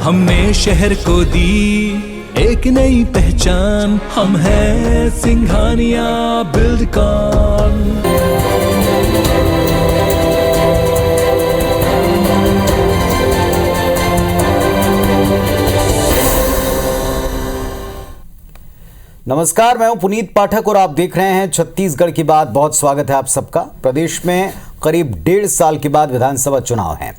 हमने शहर को दी एक नई पहचान, हम हैं सिंघानिया बिल्डकॉन। नमस्कार, मैं हूं पुनीत पाठक और आप देख रहे हैं छत्तीसगढ़ की बात। बहुत स्वागत है आप सबका। प्रदेश में करीब 1.5 साल के बाद विधानसभा चुनाव हैं,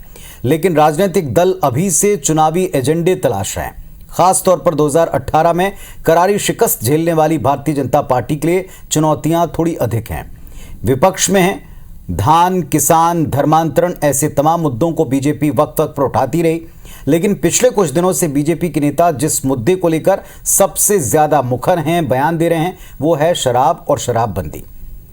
लेकिन राजनीतिक दल अभी से चुनावी एजेंडे तलाश रहे हैं। खास तौर पर 2018 में करारी शिकस्त झेलने वाली भारतीय जनता पार्टी के लिए चुनौतियां थोड़ी अधिक हैं। विपक्ष में हैं धान, किसान, धर्मांतरण, ऐसे तमाम मुद्दों को बीजेपी वक्त वक्त पर उठाती रही, लेकिन पिछले कुछ दिनों से बीजेपी के नेता जिस मुद्दे को लेकर सबसे ज्यादा मुखर हैं, बयान दे रहे हैं, वो है शराब और शराबबंदी।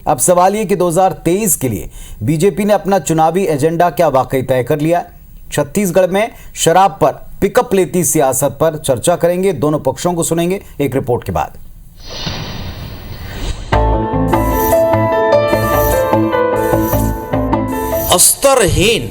अब सवाल ये कि 2023 के लिए बीजेपी ने अपना चुनावी एजेंडा क्या वाकई तय कर लिया है? छत्तीसगढ़ में शराब पर पिकअप लेती सियासत पर चर्चा करेंगे, दोनों पक्षों को सुनेंगे एक रिपोर्ट के बाद। स्तरहीन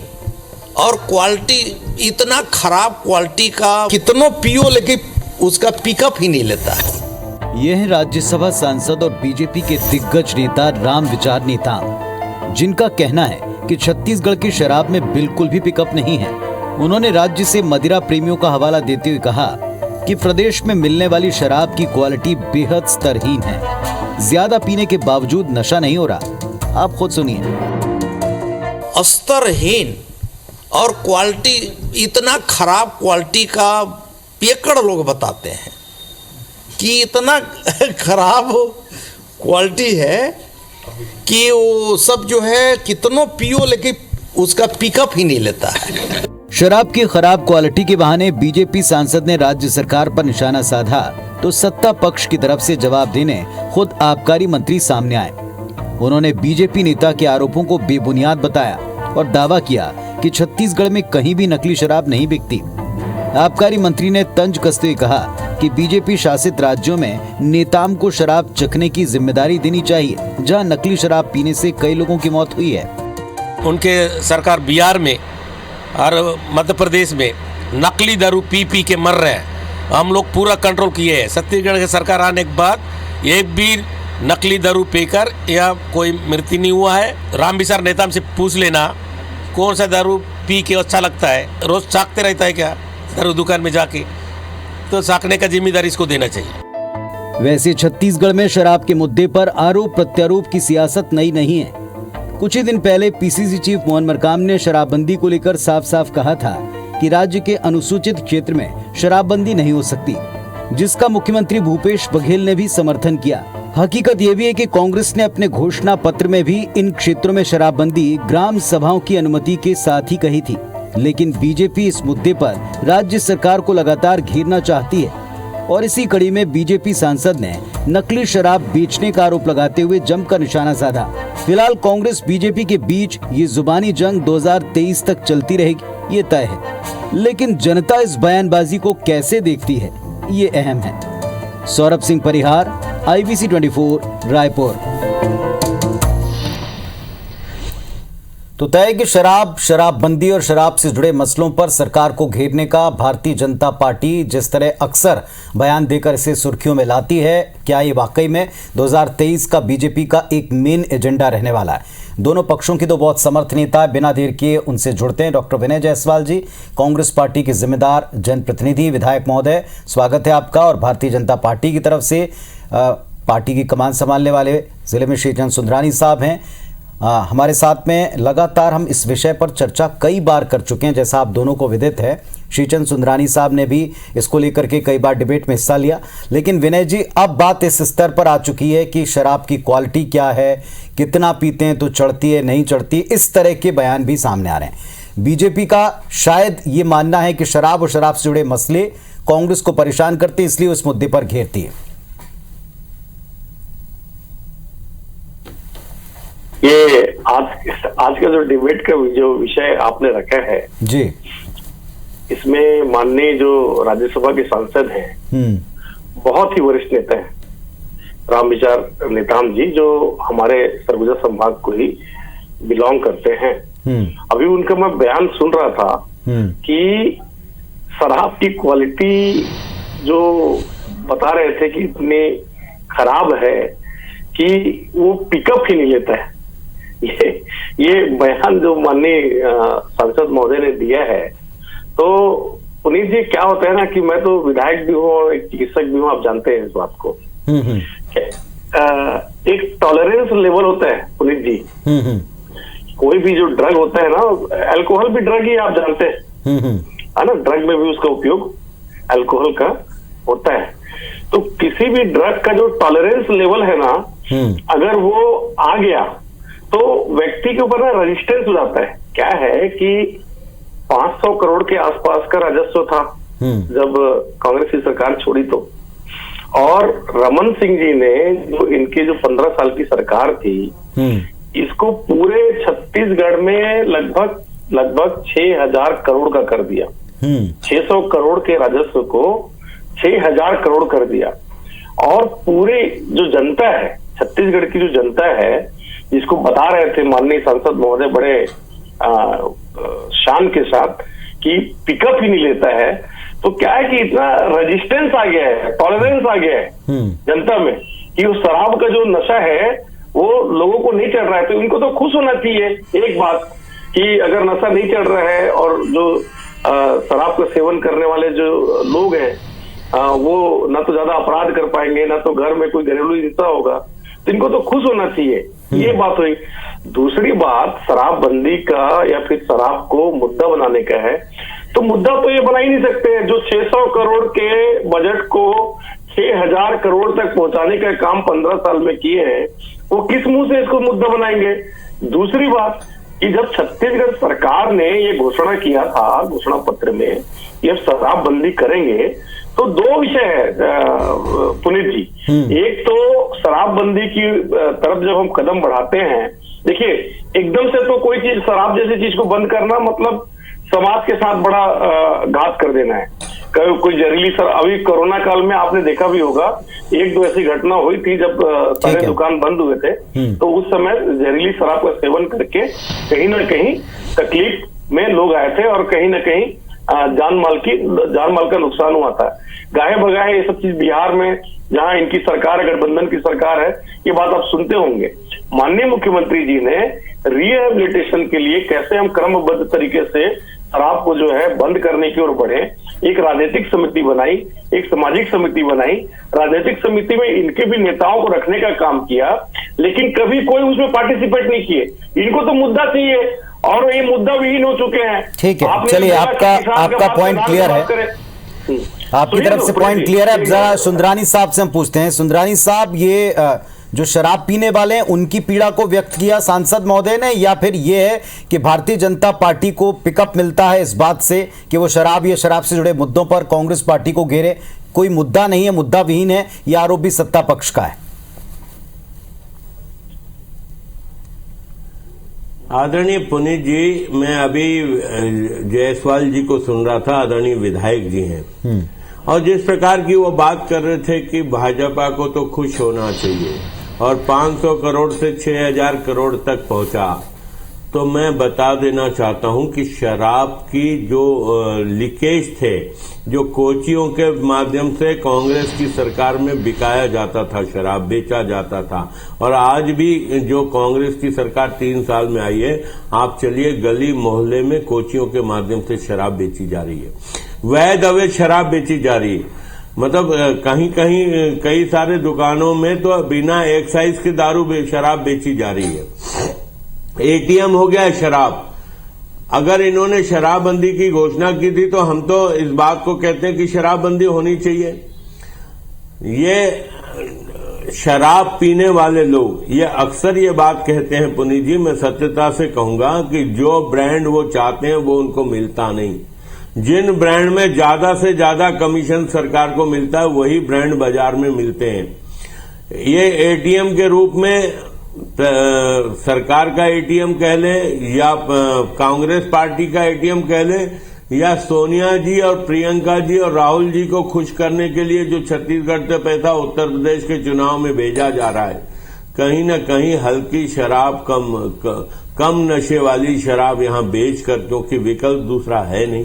और क्वालिटी, इतना खराब क्वालिटी का कितनों पियो लेकिन उसका पिकअप ही नहीं लेता है। यह है राज्यसभा सांसद और बीजेपी के दिग्गज नेता राम विचार नेताम, जिनका कहना है कि छत्तीसगढ़ की शराब में बिल्कुल भी पिकअप नहीं है। उन्होंने राज्य से मदिरा प्रेमियों का हवाला देते हुए कहा कि प्रदेश में मिलने वाली शराब की क्वालिटी बेहद स्तरहीन है। ज्यादा पीने के बावजूद नशा नहीं हो रहा। आप खुद सुनिए। स्तरहीन और क्वालिटी, इतना खराब क्वालिटी का पियक्कड़ लोग बताते हैं कि इतना खराब क्वालिटी है कि वो सब जो है कितनों पियो लेकिन उसका पिकअप ही नहीं लेता है। शराब की खराब क्वालिटी के बहाने बीजेपी सांसद ने राज्य सरकार पर निशाना साधा तो सत्ता पक्ष की तरफ से जवाब देने खुद आबकारी मंत्री सामने आए। उन्होंने बीजेपी नेता के आरोपों को बेबुनियाद बताया और दावा किया कि छत्तीसगढ़ में कहीं भी नकली शराब नहीं बिकती। आबकारी मंत्री ने तंज कसते हुए कहा कि बीजेपी शासित राज्यों में नेताओं को शराब चखने की जिम्मेदारी देनी चाहिए, जहां नकली शराब पीने से कई लोगों की मौत हुई है। उनके सरकार बिहार में और मध्य प्रदेश में नकली दारू पी पी के मर रहे हैं। हम लोग पूरा कंट्रोल किए हैं। छत्तीसगढ़ की सरकार आने के बाद एक भी नकली दारू पीकर या कोई मृत्यु नहीं हुआ है। राम विचार नेता से पूछ लेना कौन सा दारू पी के अच्छा लगता है, रोज चाकते रहता है क्या दारू दुकान में जाके? तो चाकने का जिम्मेदारी इसको देना चाहिए। वैसे छत्तीसगढ़ में शराब के मुद्दे पर आरोप प्रत्यारोप की सियासत नई नहीं है। कुछ ही दिन पहले पीसीसी चीफ मोहन मरकाम ने शराबबंदी को लेकर साफ साफ कहा था कि राज्य के अनुसूचित क्षेत्र में शराबबंदी नहीं हो सकती, जिसका मुख्यमंत्री भूपेश बघेल ने भी समर्थन किया। हकीकत यह भी है कि कांग्रेस ने अपने घोषणा पत्र में भी इन क्षेत्रों में शराबबंदी ग्राम सभाओं की अनुमति के साथ ही कही थी, लेकिन बीजेपी इस मुद्दे पर राज्य सरकार को लगातार घेरना चाहती है और इसी कड़ी में बीजेपी सांसद ने नकली शराब बेचने का आरोप लगाते हुए जमकर निशाना साधा। फिलहाल कांग्रेस बीजेपी के बीच ये जुबानी जंग 2023 तक चलती रहेगी, ये तय है, लेकिन जनता इस बयानबाजी को कैसे देखती है, ये अहम है। सौरभ सिंह परिहार, IBC 24, रायपुर। तो तय कि शराबबंदी और शराब से जुड़े मसलों पर सरकार को घेरने का भारतीय जनता पार्टी जिस तरह अक्सर बयान देकर इसे सुर्खियों में लाती है, क्या ये वाकई में 2023 का बीजेपी का एक मेन एजेंडा रहने वाला है? दोनों पक्षों की तो बहुत समर्थ नेता, बिना देर किए उनसे जुड़ते हैं। डॉक्टर विनय जायसवाल जी, कांग्रेस पार्टी के जिम्मेदार जनप्रतिनिधि, विधायक महोदय, स्वागत है आपका। और भारतीय जनता पार्टी की तरफ से पार्टी की कमान संभालने वाले जिले में श्रीचंद सुंदरानी साहब हैं हमारे साथ में। लगातार हम इस विषय पर चर्चा कई बार कर चुके हैं, जैसा आप दोनों को विदित है। श्रीचंद सुंदरानी साहब ने भी इसको लेकर के कई बार डिबेट में हिस्सा लिया। लेकिन विनय जी, अब बात इस स्तर पर आ चुकी है कि शराब की क्वालिटी क्या है, कितना पीते हैं तो चढ़ती है, नहीं चढ़ती, इस तरह के बयान भी सामने आ रहे हैं। बीजेपी का शायद ये मानना है कि शराब और शराब से जुड़े मसले कांग्रेस को परेशान करते हैं, इसलिए उस मुद्दे पर घेरती है। ये आज का जो डिबेट का जो विषय आपने रखा है जी, इसमें माननीय जो राज्यसभा के सांसद हैं, बहुत ही वरिष्ठ नेता हैं, राम विचार नेताम जी, जो हमारे सरगुजा संभाग को ही बिलोंग करते हैं। अभी उनका मैं बयान सुन रहा था कि शराब की क्वालिटी जो बता रहे थे कि इतनी खराब है कि वो पिकअप ही नहीं लेता है। ये बयान जो माननीय सांसद महोदय ने दिया है, तो पुनीत जी क्या होता है ना कि मैं तो विधायक भी हूँ और एक चिकित्सक भी हूँ, आप जानते हैं इस बात को। एक टॉलरेंस लेवल होता है पुनीत जी। कोई भी जो ड्रग होता है ना, अल्कोहल भी ड्रग ही आप जानते हैं, है ना, ड्रग में भी उसका उपयोग अल्कोहल का होता है। तो किसी भी ड्रग का जो टॉलरेंस लेवल है ना, अगर वो आ गया तो व्यक्ति के ऊपर ना रेजिस्टेंस हो जाता है। क्या है कि 500 करोड़ के आसपास का राजस्व था जब कांग्रेस की सरकार छोड़ी तो, और रमन सिंह जी ने जो इनके जो 15 साल की सरकार थी, इसको पूरे छत्तीसगढ़ में लगभग 6000 करोड़ का कर दिया। 600 करोड़ के राजस्व को 6000 करोड़ कर दिया। और पूरे जो जनता है, छत्तीसगढ़ की जो जनता है, जिसको बता रहे थे माननीय सांसद महोदय बड़े शान के साथ कि पिकअप ही नहीं लेता है, तो क्या है कि इतना रेजिस्टेंस आ गया है, टॉलरेंस आ गया है जनता में कि उस शराब का जो नशा है वो लोगों को नहीं चढ़ रहा है। तो इनको तो खुश होना चाहिए एक बात कि अगर नशा नहीं चढ़ रहा है और जो शराब का सेवन करने वाले जो लोग हैं वो ना तो ज्यादा अपराध कर पाएंगे, ना तो घर में कोई घरेलू हिंसा होगा, तो इनको तो खुश होना चाहिए। ये बात हुई। दूसरी बात शराबबंदी का या फिर शराब को मुद्दा बनाने का है, तो मुद्दा तो ये बना ही नहीं सकते। जो 600 करोड़ के बजट को 6000 करोड़ तक पहुंचाने का काम 15 साल में किए हैं, वो किस मुंह से इसको मुद्दा बनाएंगे। दूसरी बात कि जब छत्तीसगढ़ सरकार ने ये घोषणा किया था, घोषणा पत्र में ये शराबबंदी करेंगे, तो दो विषय है पुनीत जी। एक तो शराबबंदी की तरफ जब हम कदम बढ़ाते हैं, देखिए एकदम से तो कोई चीज, शराब जैसी चीज को बंद करना मतलब समाज के साथ बड़ा घात कर देना है। कोई जहरीली अभी कोरोना काल में आपने देखा भी होगा, एक दो ऐसी घटना हुई थी जब सारे दुकान बंद हुए थे, तो उस समय जहरीली शराब का सेवन करके कहीं ना कहीं तकलीफ में लोग आए थे और कहीं ना कहीं जान माल का नुकसान हुआ था। गाहे बगाहे ये सब चीज बिहार में, जहां इनकी सरकार गठबंधन की सरकार है, ये बात आप सुनते होंगे। माननीय मुख्यमंत्री जी ने रिहेबिलिटेशन के लिए कैसे हम क्रमबद्ध तरीके से शराब को जो है बंद करने की ओर बढ़े, एक राजनीतिक समिति बनाई, एक सामाजिक समिति बनाई। राजनीतिक समिति में इनके भी नेताओं को रखने का काम किया, लेकिन कभी कोई उसमें पार्टिसिपेट नहीं किए। इनको तो मुद्दा चाहिए और ये मुद्दा विहीन हो चुके हैं। ठीक है, चलिए आपका पॉइंट क्लियर है, आपकी तरफ से पॉइंट क्लियर है। अब जरा सुंदरानी साहब से हम पूछते हैं। सुंदरानी साहब, ये जो शराब पीने वाले हैं उनकी पीड़ा को व्यक्त किया सांसद महोदय ने, या फिर ये है कि भारतीय जनता पार्टी को पिकअप मिलता है इस बात से कि वो शराब या शराब से जुड़े मुद्दों पर कांग्रेस पार्टी को घेरे? कोई मुद्दा नहीं है, मुद्दा विहीन है, यह आरोप भी सत्ता पक्ष का है। आदरणीय पुनीत जी, मैं अभी जायसवाल जी को सुन रहा था, आदरणीय विधायक जी हैं, और जिस प्रकार की वो बात कर रहे थे कि भाजपा को तो खुश होना चाहिए और 500 करोड़ से 6000 करोड़ तक पहुंचा, तो मैं बता देना चाहता हूं कि शराब की जो लीकेज थे, जो कोचियों के माध्यम से कांग्रेस की सरकार में बिकाया जाता था, शराब बेचा जाता था, और आज भी जो कांग्रेस की सरकार 3 साल में आई है, आप चलिए गली मोहल्ले में कोचियों के माध्यम से शराब बेची जा रही है, वैध अवैध शराब बेची जा रही है। मतलब कहीं कहीं कई सारे दुकानों में तो बिना एक्साइज के शराब बेची जा रही है। एटीएम हो गया है शराब। अगर इन्होंने शराबबंदी की घोषणा की थी तो हम तो इस बात को कहते हैं कि शराबबंदी होनी चाहिए। ये शराब पीने वाले लोग ये अक्सर ये बात कहते हैं पुनीत जी, मैं सत्यता से कहूंगा कि जो ब्रांड वो चाहते हैं वो उनको मिलता नहीं। जिन ब्रांड में ज्यादा से ज्यादा कमीशन सरकार को मिलता है वही ब्रांड बाजार में मिलते हैं। ये एटीएम के रूप में सरकार का एटीएम कह ले या कांग्रेस पार्टी का एटीएम कह ले, या सोनिया जी और प्रियंका जी और राहुल जी को खुश करने के लिए जो छत्तीसगढ़ से पैसा उत्तर प्रदेश के चुनाव में भेजा जा रहा है, कहीं न कहीं हल्की शराब, कम नशे वाली शराब यहां बेचकर, क्योंकि विकल्प दूसरा है नहीं,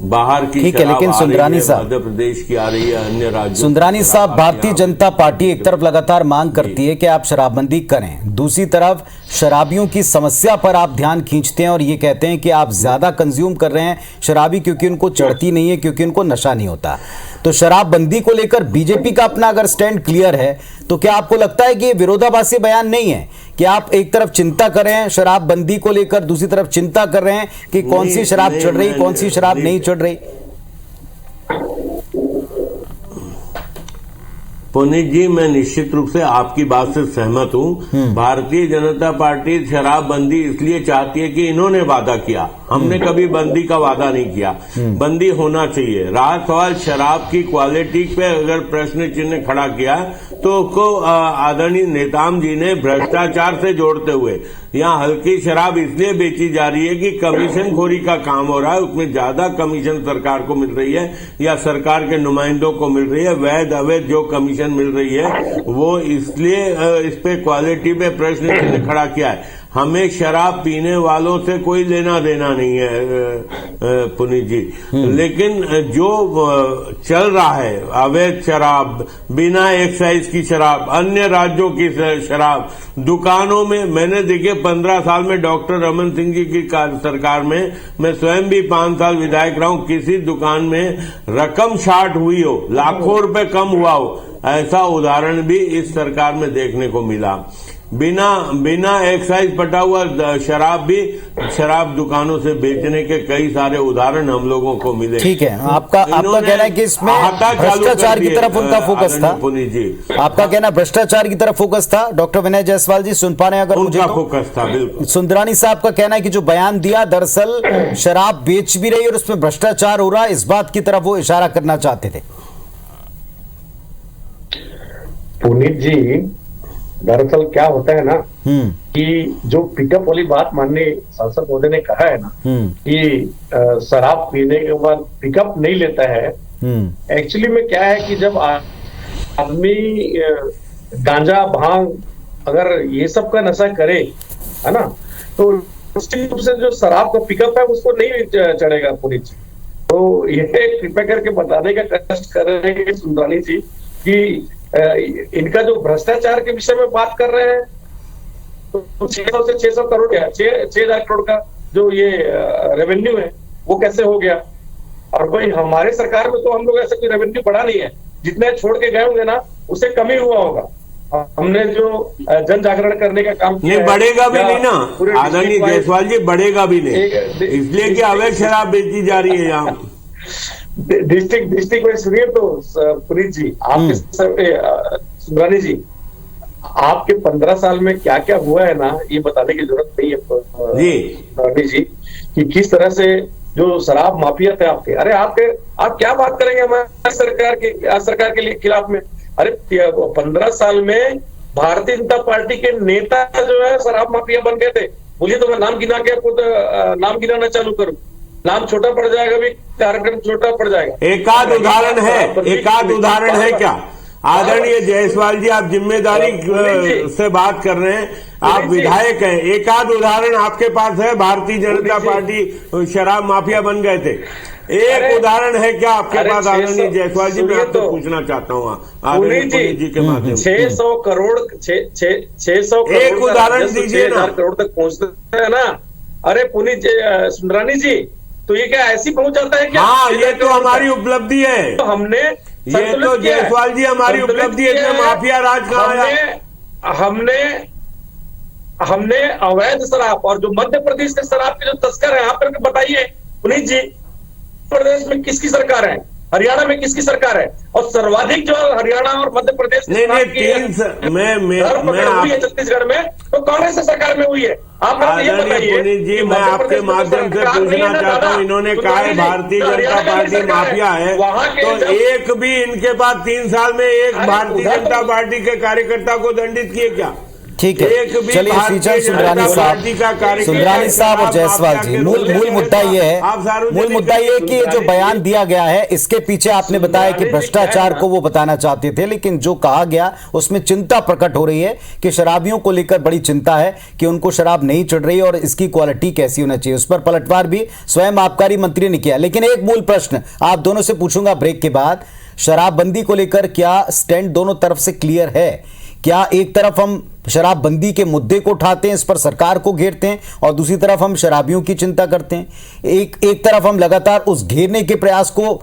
बाहर की ठीक है, शराब लेकिन आ रही सुंदरानी है, साहब, मध्य प्रदेश की आ रही है, अन्य राज्यों सुंदरानी साहब, भारतीय जनता पार्टी एक तरफ लगातार मांग करती है कि आप शराबबंदी करें, दूसरी तरफ शराबियों की समस्या पर आप ध्यान खींचते हैं और ये कहते हैं कि आप ज्यादा कंज्यूम कर रहे हैं शराबी क्योंकि उनको चढ़ती नहीं है, क्योंकि उनको नशा नहीं होता। तो शराबबंदी को लेकर बीजेपी का अपना अगर स्टैंड क्लियर है तो क्या आपको लगता है कि ये विरोधाभासी बयान नहीं है कि आप एक तरफ चिंता कर रहे हैं शराबबंदी को लेकर, दूसरी तरफ चिंता कर रहे हैं कि कौन सी शराब चढ़ रही, कौन सी शराब नहीं चढ़ रही? पुनीत जी, मैं निश्चित रूप से आपकी बात से सहमत हूं। भारतीय जनता पार्टी शराबबंदी इसलिए चाहती है कि इन्होंने वादा किया, हमने कभी बंदी का वादा नहीं किया। बंदी होना चाहिए। रहा सवाल शराब की क्वालिटी पे अगर प्रश्न चिन्ह खड़ा किया तो उसको आदरणीय नेताम जी ने भ्रष्टाचार से जोड़ते हुए, यहाँ हल्की शराब इसलिए बेची जा रही है कि कमीशन खोरी का काम हो रहा है, उसमें ज्यादा कमीशन सरकार को मिल रही है या सरकार के नुमाइंदों को मिल रही है, वैध अवैध जो कमीशन मिल रही है वो, इसलिए इस पे क्वालिटी पे प्रश्न चिन्ह खड़ा किया है। हमें शराब पीने वालों से कोई लेना देना नहीं है पुनीत जी, लेकिन जो चल रहा है अवैध शराब, बिना एक्साइज की शराब, अन्य राज्यों की शराब दुकानों में, मैंने देखिए 15 साल में डॉक्टर रमन सिंह जी की सरकार में, मैं स्वयं भी 5 साल विधायक रहा हूं, किसी दुकान में रकम शार्ट हुई हो, लाखों रुपए कम हुआ हो, ऐसा उदाहरण भी इस सरकार में देखने को मिला। बिना एक्साइज पटा हुआ शराब भी शराब दुकानों से बेचने के कई सारे उदाहरण हम लोगों को मिले। ठीक है, आपका कहना है कि इसमें भ्रष्टाचार की तरफ उनका फोकस था। पुनीत जी, आपका कहना भ्रष्टाचार की तरफ फोकस था। डॉक्टर विनय जायसवाल जी, सुन पा रहे हैं अगर मुझे? उनका फोकस था, बिल्कुल। सुंदरानी साहब का कहना है कि जो बयान दिया दरअसल शराब बेच भी रही और उसमें भ्रष्टाचार हो रहा है, इस बात की तरफ वो इशारा करना चाहते थे। पुनीत जी, दरअसल क्या होता है ना कि जो पिकअप वाली बात माननीय सांसद महोदय ने कहा है ना कि शराब पीने के बाद पिकअप नहीं लेता है, एक्चुअली में क्या है कि जब आदमी गांजा भांग अगर ये सब का नशा करे, है ना, तो निश्चित रूप से जो शराब का पिकअप है उसको नहीं चढ़ेगा पुनीत जी। तो ये कृपया करके बताने का कष्ट कर रहे हैं सुंदरानी जी कि इनका जो भ्रष्टाचार के विषय में बात कर रहे हैं तो 600 से 600 करोड़ या 6,000 करोड़ का जो ये रेवेन्यू है वो कैसे हो गया? और भाई हमारे सरकार में तो हम लोग ऐसा कोई रेवेन्यू बढ़ा नहीं है, जितने छोड़ के गए होंगे ना उससे कम ही हुआ होगा। हमने जो जन जागरण करने का काम किया, नहीं बढ़ेगा भी नहीं ना आदरणीय जायसवाल जी, बढ़ेगा भी नहीं, इसलिए कि अवैध शराब बेची जा रही है यहाँ। डिस्ट्रिक्ट में सुनिए तो पुनीत जी, आपके सुंदरानी जी, आपके 15 साल में क्या क्या हुआ है ना, ये बताने की जरूरत नहीं है सुंदरानी जी कि किस तरह से जो शराब माफिया थे आपके। अरे आप क्या बात करेंगे हमारे सरकार के खिलाफ में? अरे 15 साल में भारतीय जनता पार्टी के नेता जो है शराब माफिया बन गए थे। बोलिए तो मैं नाम गिनाना चालू करूं, नाम छोटा पड़ जाएगा, भी कार्यक्रम छोटा पड़ जाएगा। एकाध उदाहरण है क्या आदरणीय जायसवाल जी? आप जिम्मेदारी से बात कर रहे हैं, आप विधायक हैं, एकाध उदाहरण आपके पास है? भारतीय जनता पार्टी शराब माफिया बन गए थे, एक उदाहरण है क्या आपके पास आदरणीय जायसवाल जी? मैं आपसे पूछना चाहता हूँ आदरणीय पुनीत जी के माध्यम से। 600 करोड़ एक उदाहरण दीजिए ना। करोड़ तक पहुंचते हैं ना। अरे पुनीत सुंदरानी जी, तो ये क्या ऐसी पहुंच जाता है क्या? हाँ, ये तो हमारी उपलब्धि है। तो हमने ये तो जायसवाल जी हमारी उपलब्धि है। माफिया राज कहाँ है? हमने अवैध शराब और जो मध्य प्रदेश के शराब के जो तस्कर है, आप बताइए पुनीत जी, प्रदेश में किसकी सरकार है, हरियाणा में किसकी सरकार है? और सर्वाधिक जो हरियाणा और मध्य प्रदेश मैं छत्तीसगढ़ में तो कांग्रेस की सरकार में हुई है। आप ये बताइए पुनीत जी, मैं आपके माध्यम से पूछना चाहता हूँ, इन्होंने कहा है भारतीय जनता पार्टी माफिया है, तो एक भी इनके पास 3 साल में एक भारतीय जनता पार्टी के कार्यकर्ता को दंडित किए क्या? ठीक है, एक भी चलिए भारतीय श्रीचंद जनता सुंदरानी पार्टी का कार्यकर्ता सुंदरानी साहब और शराब जायसवाल माफिया जी, के मूल बोलने मुद्दा के ये है, आप सार्वजनिक मूल मुद्दा ये है कि ये जो बयान दिया गया है इसके पीछे आपने बताया कि भ्रष्टाचार को वो बताना चाहते थे, लेकिन जो कहा गया उसमें चिंता प्रकट हो रही है कि शराबियों को लेकर बड़ी चिंता है कि उनको शराब नहीं चढ़ रही और इसकी क्वालिटी कैसी होना चाहिए। उस पर पलटवार भी स्वयं आबकारी मंत्री ने किया। लेकिन एक मूल प्रश्न आप दोनों से पूछूंगा ब्रेक के बाद, शराबबंदी को लेकर क्या स्टैंड दोनों तरफ से क्लियर है? क्या एक तरफ हम शराबबंदी के मुद्दे को उठाते हैं, इस पर सरकार को घेरते हैं, और दूसरी तरफ हम शराबियों की चिंता करते हैं? एक तरफ हम लगातार उस घेरने के प्रयास को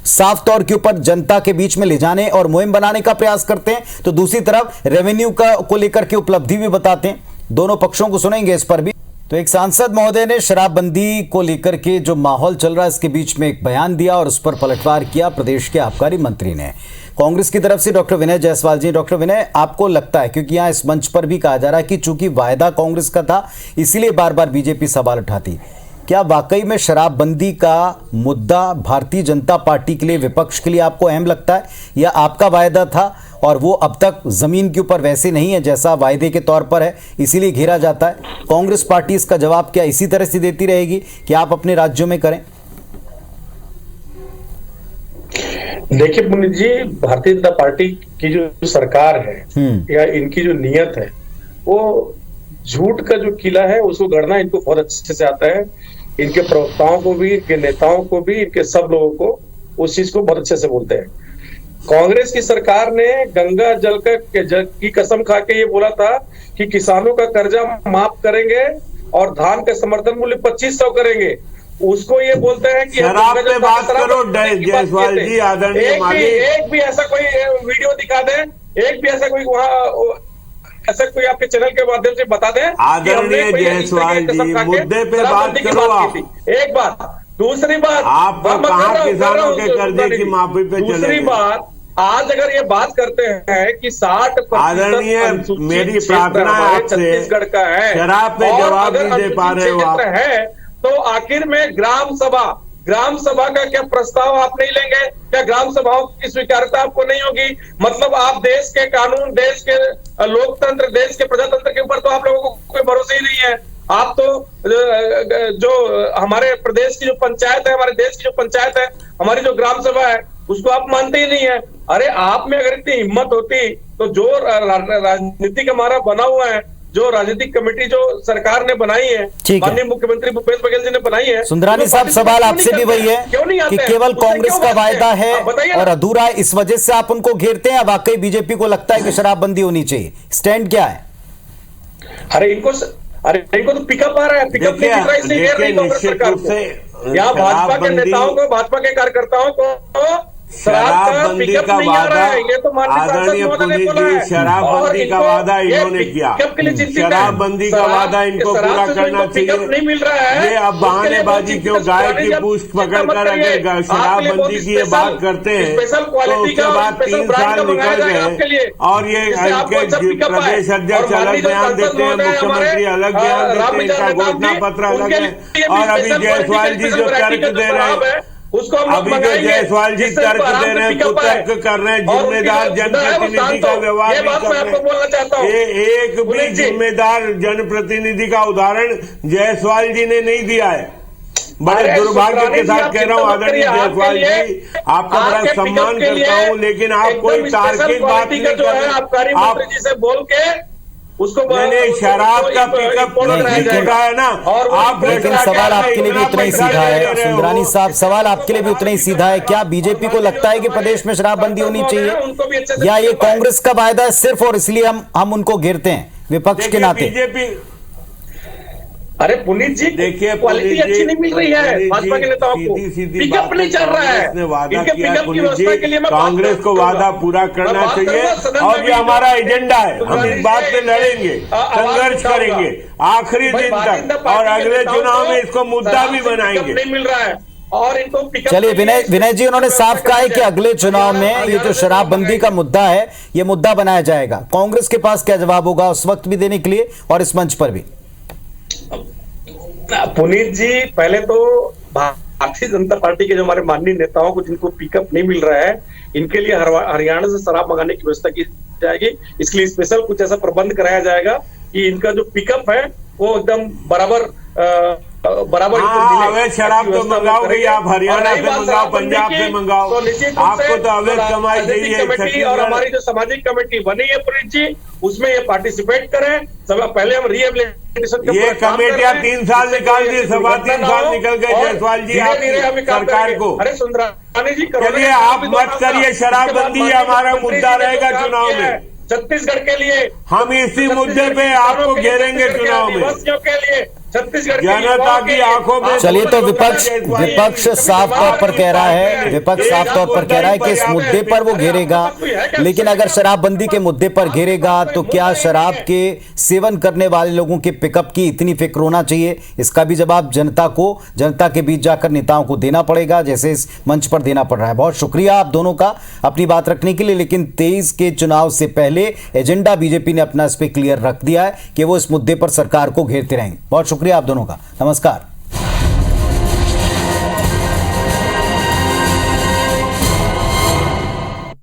साफ तौर के ऊपर जनता के बीच में ले जाने और मुहिम बनाने का प्रयास करते हैं, तो दूसरी तरफ रेवेन्यू को लेकर के उपलब्धि भी बताते हैं। दोनों पक्षों को सुनेंगे इस पर भी। तो एक सांसद महोदय ने शराबबंदी को लेकर के जो माहौल चल रहा है इसके बीच में एक बयान दिया और उस पर पलटवार किया प्रदेश के आबकारी मंत्री ने। कांग्रेस की तरफ से डॉक्टर विनय जायसवाल जी, डॉक्टर विनय, आपको लगता है, क्योंकि यहां इस मंच पर भी कहा जा रहा है कि चूंकि वायदा कांग्रेस का था इसलिए बार बार बीजेपी सवाल उठाती, क्या वाकई में शराबबंदी का मुद्दा भारतीय जनता पार्टी के लिए, विपक्ष के लिए आपको अहम लगता है, या आपका वायदा था और वो अब तक जमीन के ऊपर वैसे नहीं है जैसा वायदे के तौर पर है इसीलिए घेरा जाता है? कांग्रेस पार्टी इसका जवाब क्या इसी तरह से देती रहेगी कि आप अपने राज्यों में करें? देखिए पुनीत जी, भारतीय जनता पार्टी की जो सरकार है या इनकी जो नियत है, वो झूठ का जो किला है उसको गढ़ना इनको बहुत अच्छे से आता है। इनके प्रवक्ताओं को भी, इनके नेताओं को भी, इनके सब लोगों को उस चीज को बहुत अच्छे से बोलते हैं। कांग्रेस की सरकार ने गंगा जल की कसम खा के ये बोला था कि किसानों का कर्जा माफ करेंगे और धान का समर्थन मूल्य 2500 करेंगे। उसको ये बोलते हैं कि शराब पे बात करो जायसवाल जी, आदरणीय मालिक। एक भी ऐसा कोई वीडियो दिखा दें, एक भी ऐसा कोई वहाँ ऐसा कोई आपके चैनल के माध्यम से बता दें आदरणीय जायसवाल जी, मुद्दे पे बात करो आप। एक बात, दूसरी बात, आप कहाँ किसानों के कर्जे की माफी पे चले? दूसरी बात, आज अगर ये बात करते हैं कि 60% आदरणीय, मेरी प्रार्थना है आपसे, छत्तीसगढ़ का है, शराब पे जवाब नहीं दे पा रहे हो आप, है तो आखिर में ग्राम सभा का क्या प्रस्ताव आप नहीं लेंगे? क्या ग्राम सभाओं की स्वीकार्यता आपको नहीं होगी? मतलब आप देश के कानून, देश के लोकतंत्र, देश के प्रजातंत्र के ऊपर तो आप लोगों को कोई भरोसा ही नहीं है। आप तो जो हमारे प्रदेश की जो पंचायत है, हमारे देश की जो पंचायत है, हमारी जो ग्राम सभा है, उसको आप मानते ही नहीं है। अरे आप में अगर इतनी हिम्मत होती तो जो राजनीतिक हमारा बना हुआ है, जो राजनीतिक कमेटी जो सरकार ने बनाई है, माननीय मुख्यमंत्री भूपेश बघेल जी ने बनाई है, सुंदरानी साहब, सवाल आपसे भी वही है कि केवल कांग्रेस का वायदा है और अधूरा है, इस वजह से आप उनको घेरते हैं, या वाकई बीजेपी को लगता है कि शराबबंदी होनी चाहिए? स्टैंड क्या है? अरे इनको तो पिकअप आ रहा है, पिकअप नहीं दिख रहा, इसलिए घेर रही कांग्रेस सरकार को। यहाँ भाजपा के नेताओं को, भाजपा के कार्यकर्ताओं को शराबबंदी का वादा, आदरणीय पुनीत जी, शराबबंदी का वादा इन्होंने किया, शराबबंदी का वादा इनको पूरा करना चाहिए। ये अब बहानेबाजी क्यों? गाय की पूंछ पकड़कर अगर शराबबंदी की ये बात करते हैं तो उसके बाद 3 साल निकल गए और ये इनके प्रदेश अध्यक्ष अलग बयान देते हैं, मुख्यमंत्री अलग बयान देते हैं, इनका घोषणा पत्र अलग है। और अभी जायसवाल जी जो तर्क दे रहे हैं, अभी जो जायसवाल जी तर्क दे रहे हैं, तो तर्क कर रहे हैं, जिम्मेदार जनप्रतिनिधि का व्यवहार नहीं कर रहे। एक भी जिम्मेदार जनप्रतिनिधि का उदाहरण जायसवाल जी ने नहीं दिया है। बड़े दुर्भाग्य के साथ कह रहा हूँ आदरणीय जायसवाल जी, आपका बड़ा सम्मान करता हूँ, लेकिन आप कोई तार्किक बात नहीं कर रहे। आप से बोल के उसको नहीं, शराब का पिकअप है ना, आप लेकिन सवाल आपके लिए भी उतना ही सीधा है सुंदरानी साहब, सवाल आपके लिए भी उतना ही सीधा है। क्या बीजेपी को लगता है कि प्रदेश में शराबबंदी होनी चाहिए, या ये कांग्रेस का वायदा है सिर्फ और इसलिए हम उनको घेरते हैं विपक्ष के नाते? बीजेपी, अरे पुनीत जी, देखिए क्वालिटी अच्छी नहीं मिल रही है भाजपा के नेताओं को, पिकअप नहीं चल रहा है। इनके पिकअप की व्यवस्था के लिए कांग्रेस को वादा पूरा करना चाहिए और ये हमारा एजेंडा है। हम इस बात पे लड़ेंगे, संघर्ष करेंगे आखिरी दिन तक, और अगले चुनाव में इसको मुद्दा भी बनाएंगे। नहीं मिल रहा है और इनको चलिए विनय जी, उन्होंने साफ कहा है कि अगले चुनाव में ये जो शराबबंदी का मुद्दा है ये मुद्दा बनाया जाएगा। कांग्रेस के पास क्या जवाब होगा उस वक्त भी देने के लिए और इस मंच पर भी? पुनीत जी, पहले तो भारतीय जनता पार्टी के जो हमारे माननीय नेताओं को जिनको पिकअप नहीं मिल रहा है, इनके लिए हरियाणा से शराब मंगाने की व्यवस्था की जाएगी। इसके लिए स्पेशल कुछ ऐसा प्रबंध कराया जाएगा कि इनका जो पिकअप है वो एकदम बराबर हाँ, अवैध शराब तो मंगाओ गई, आप हरियाणा से मंगाओ, पंजाब से मंगाओ, आपको तो अवैध कमाई चाहिए। कमेटी और हमारी जो सामाजिक कमेटी बनी है पुनीत जी, उसमें ये पार्टिसिपेट करें। सब पहले हम रिहेबिलिटेशन ये कमेटियां 3 साल निकाल दी, सवा 3 साल निकल गए जायसवाल जी आप सरकार को। अरे सुंदरानी जी, चलिए आप मत करिए, शराबबंदी हमारा मुद्दा रहेगा चुनाव में। छत्तीसगढ़ के लिए हम इसी मुद्दे पे आपको घेरेंगे चुनाव में, के लिए छत्तीसगढ़ जनता की आंखों में। चलिए, तो विपक्ष साफ तौर पर कह रहा है, विपक्ष साफ तौर पर कह रहा है कि इस मुद्दे पर वो घेरेगा, लेकिन अगर शराबबंदी के मुद्दे पर घेरेगा तो क्या शराब के सेवन करने वाले लोगों के पिकअप की इतनी फिक्र होना चाहिए? इसका भी जवाब जनता के बीच जाकर नेताओं को देना पड़ेगा, जैसे इस मंच पर देना पड़ रहा है। बहुत शुक्रिया आप दोनों का अपनी बात रखने के लिए, लेकिन 23 के चुनाव से पहले एजेंडा बीजेपी ने अपना इस पे क्लियर रख दिया है कि वो इस मुद्दे पर सरकार को घेरते रहेंगे। बहुत शुक्रिया आप दोनों का, नमस्कार।